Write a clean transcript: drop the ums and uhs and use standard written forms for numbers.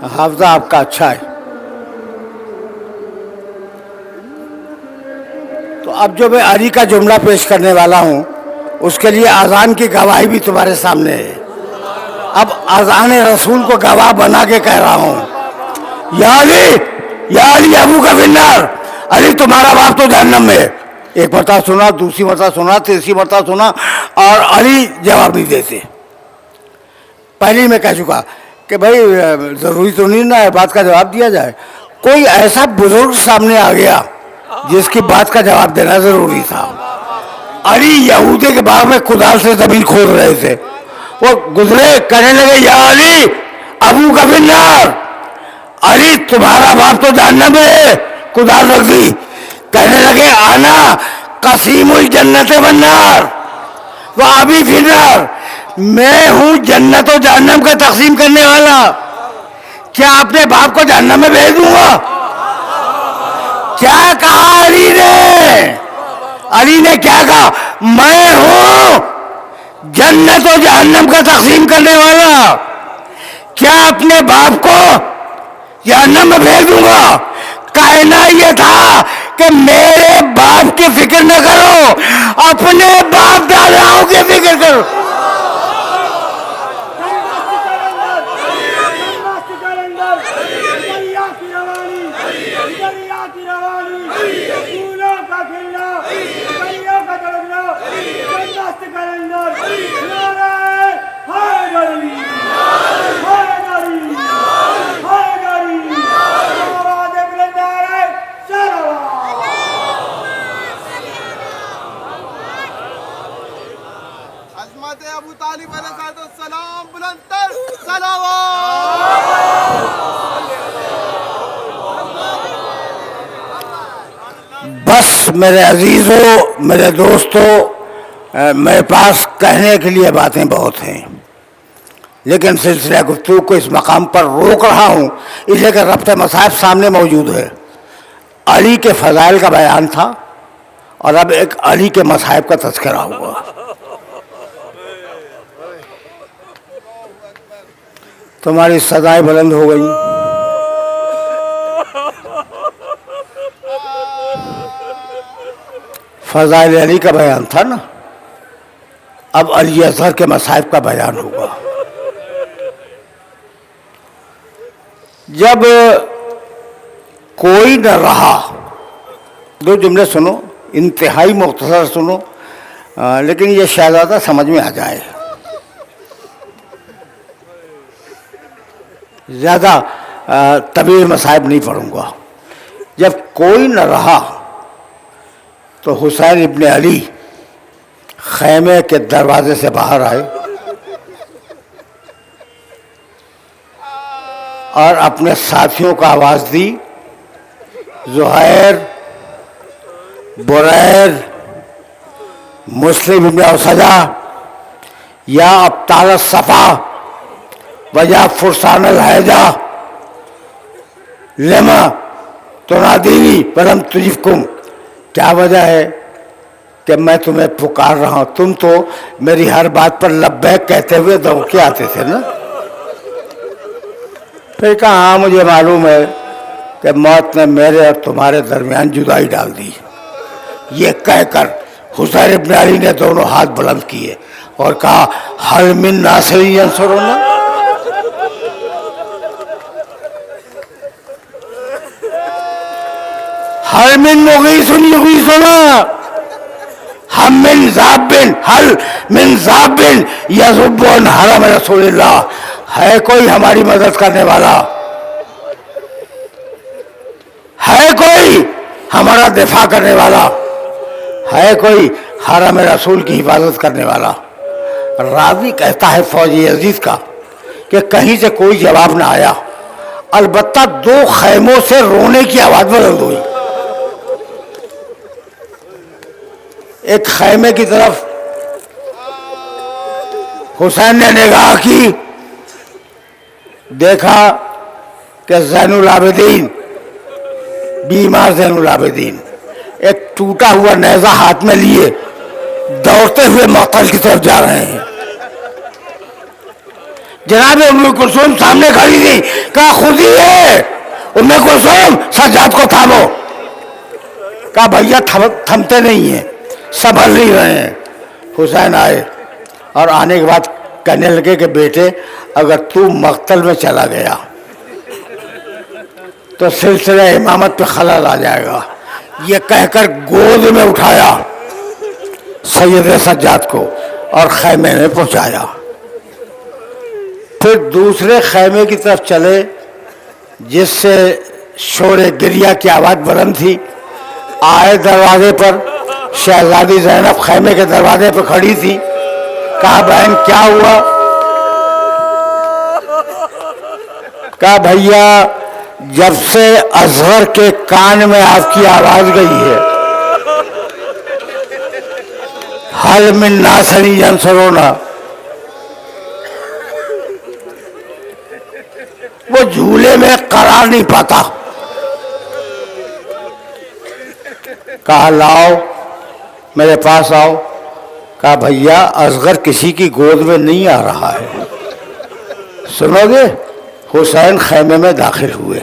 हाफजा आपका अच्छा है। तो अब जो मैं अली का जुमला पेश करने वाला हूँ उसके लिए अजान की गवाही भी तुम्हारे सामने है। अब अजान रसूल को गवाह बना के कह रहा हूँ, या अली अबू का फिन्नार, अली तुम्हारा बाप तो जहन्नम में। एक मरतबा सुना, दूसरी मरतबा सुना, तीसरी मरतबा सुना और अली जवाब नहीं देते। पहले मैं कह चुका कि भाई ज़रूरी तो नहीं ना बात का जवाब दिया जाए। कोई ऐसा बुजुर्ग सामने आ गया जिसकी बात का जवाब देना ज़रूरी था। अली यहूदी के बाग में कुदाल से ज़मीन खोद रहे थे, वो गुजरे, कहने लगे, या अली अबू का फिन्नार, अली तुम्हारा बाप तो जहन्नम में। कुदाल रख दी, कहने लगे, आना कसीमुल जन्नत वन्नार व अबी फिन्नार, मैं हूं जन्नत और जहन्नम का तकसीम करने वाला। क्या अपने बाप को जहन्नम में भेज दूंगा? क्या कहा अली ने? अली ने क्या कहा? मैं हूं जन्नत और जहन्नम का तकसीम करने वाला। क्या अपने बाप को जहन्नम में भेज दूंगा? कहना यह था कि मेरे बाप की फिक्र न करो, अपने बाप दादाओं की फिक्र करो। अबू तालिब अलैहिस्सलाम बुलंदतर सलावत। बस मेरे अजीज़ों, मेरे दोस्तों, मेरे पास कहने के लिए बातें बहुत हैं, लेकिन सिलसिला गुफ्तगू को इस मकाम पर रोक रहा हूँ इसलिए कि रब्त मसाहिब सामने मौजूद है। अली के फ़ज़ाइल का बयान था और अब एक अली के मसाहिब का तज़किरा हुआ। तुम्हारी सदाएं बुलंद हो गई। फ़ज़ाइल अली का बयान था ना, अब अली असगर के मसाहिब का बयान होगा। जब कोई न रहा, दो जुमले सुनो, इंतहाई मुख्तसर सुनो, लेकिन ये शायद समझ में आ जाए। ज़्यादा तवील मसाइब नहीं पढ़ूँगा। जब कोई न रहा तो हुसैन इब्ने अली खैमे के दरवाजे से बाहर आए और अपने साथियों को आवाज़ दी, ज़ुहैर, बुरैर, मुस्लिम इब्ने औसजा, या अब्ताल सफ़ा वजा फुरसान अलहैजा लेमा तुनादीनी परम तुजिबकुम। क्या वजह है कि मैं तुम्हें पुकार रहा हूँ? तुम तो मेरी हर बात पर लब्बैक कहते हुए दौड़के आते थे ना। फिर कहा, हाँ मुझे मालूम है कि मौत ने मेरे और तुम्हारे दरमियान जुदाई डाल दी। ये कहकर हुसैन इब्ने अली ने दोनों हाथ बुलंद किए और कहा, हल मिन नासिरिन यंसुरुना, हल मिन मुगीसिन युगीसुना, हम मिन ज़ाबिन, हल मिन ज़ाबिन यज़ुब्बुन हरम रसूलिल्लाह, है कोई हमारी मदद करने वाला? है कोई हमारा दिफा करने वाला? है कोई हरम रसूल की हिफाजत करने वाला? रावी कहता है फौजी अजीज का कि कहीं से कोई जवाब ना आया, अलबत्ता दो खैमों से रोने की आवाज बुलंद हुई। एक खैमे की तरफ हुसैन ने निगाह की, देखा कि ज़ैनुल आबिदीन, बीमार ज़ैनुल आबिदीन एक टूटा हुआ नेज़ा हाथ में लिए दौड़ते हुए मक़तल की तरफ जा रहे हैं। जनाब उम्मे कुलसूम सामने खड़ी थी, कहा खुद ही है उम्मे कुलसूम, सज्जाद को थामो। कहा भैया थमते नहीं हैं, संभल नहीं रहे हैं। हुसैन आए और आने के बाद कहने लगे कि बेटे अगर तू मक्तल में चला गया तो सिलसिला इमामत पे खलल आ जाएगा। ये कहकर गोद में उठाया सैयद सज्जाद को और खैमे में पहुंचाया। फिर दूसरे खैमे की तरफ चले जिससे शोर गिरिया की आवाज़ बुलंद थी। आए दरवाजे पर, शहजादी ज़ैनब खैमे के दरवाजे पर खड़ी थी। कहा बहन क्या हुआ? कहा भैया जब से असगर के कान में आपकी आवाज़ गई है, हल मिन नासरी जंसरोना, वो झूले में करार नहीं पाता। कहा लाओ मेरे पास आओ। कहा भैया असगर किसी की गोद में नहीं आ रहा है, सुनोगे? हुसैन खैमे में दाखिल हुए।